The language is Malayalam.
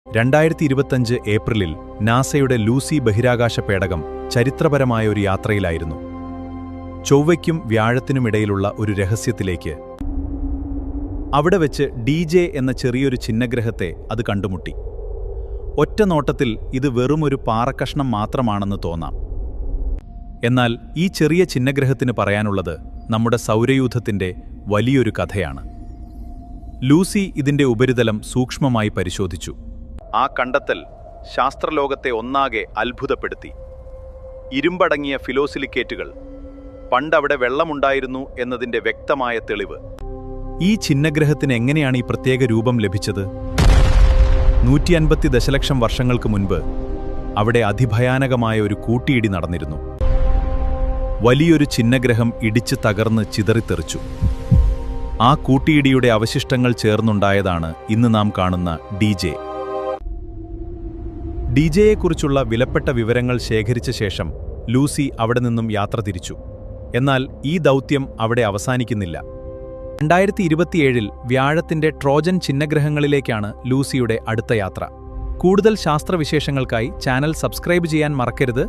2025 ഏപ്രിലിൽ നാസയുടെ ലൂസി ബഹിരാകാശ പേടകം ചരിത്രപരമായ ഒരു യാത്രയിലായിരുന്നു. ചൊവ്വയ്ക്കും വ്യാഴത്തിനുമിടയിലുള്ള ഒരു രഹസ്യത്തിലേക്ക്. അവിടെ വെച്ച് DJ എന്ന ചെറിയൊരു ഛിന്നഗ്രഹത്തെ അത് കണ്ടുമുട്ടി. ഒറ്റ നോട്ടത്തിൽ ഇത് വെറുമൊരു പാറക്കഷ്ണം മാത്രമാണെന്ന് തോന്നാം. എന്നാൽ ഈ ചെറിയ ഛിന്നഗ്രഹത്തിന് പറയാനുള്ളത് നമ്മുടെ സൗരയൂഥത്തിന്റെ വലിയൊരു കഥയാണ്. ലൂസി ഇതിന്റെ ഉപരിതലം സൂക്ഷ്മമായി പരിശോധിച്ചു. ആ കണ്ടെത്തൽ ശാസ്ത്രലോകത്തെ ഒന്നാകെ അത്ഭുതപ്പെടുത്തി. ഇരുമ്പടങ്ങിയ ഫിലോസിലിക്കേറ്റുകൾ, പണ്ടവിടെ വെള്ളമുണ്ടായിരുന്നു എന്നതിന്റെ വ്യക്തമായ തെളിവ്. ഈ ഛിന്നഗ്രഹത്തിന് എങ്ങനെയാണ് ഈ പ്രത്യേക രൂപം ലഭിച്ചത്? 150 ദശലക്ഷം വർഷങ്ങൾക്ക് മുൻപ് അവിടെ അതിഭയാനകമായ ഒരു കൂട്ടിയിടി നടന്നിരുന്നു. വലിയൊരു ഛിന്നഗ്രഹം ഇടിച്ച് തകർന്ന് ചിതറിത്തെറിച്ചു. ആ കൂട്ടിയിടിയുടെ അവശിഷ്ടങ്ങൾ ചേർന്നുണ്ടായതാണ് ഇന്ന് നാം കാണുന്ന DJ. DJയെക്കുറിച്ചുള്ള വിലപ്പെട്ട വിവരങ്ങൾ ശേഖരിച്ച ശേഷം ലൂസി അവിടെ നിന്നും യാത്ര തിരിച്ചു. എന്നാൽ ഈ ദൗത്യം അവിടെ അവസാനിക്കുന്നില്ല. 2027 വ്യാഴത്തിന്റെ ട്രോജൻ ഛിന്നഗ്രഹങ്ങളിലേക്കാണ് ലൂസിയുടെ അടുത്ത യാത്ര. കൂടുതൽ ശാസ്ത്രവിശേഷങ്ങൾക്കായി ചാനൽ സബ്സ്ക്രൈബ് ചെയ്യാൻ മറക്കരുത്.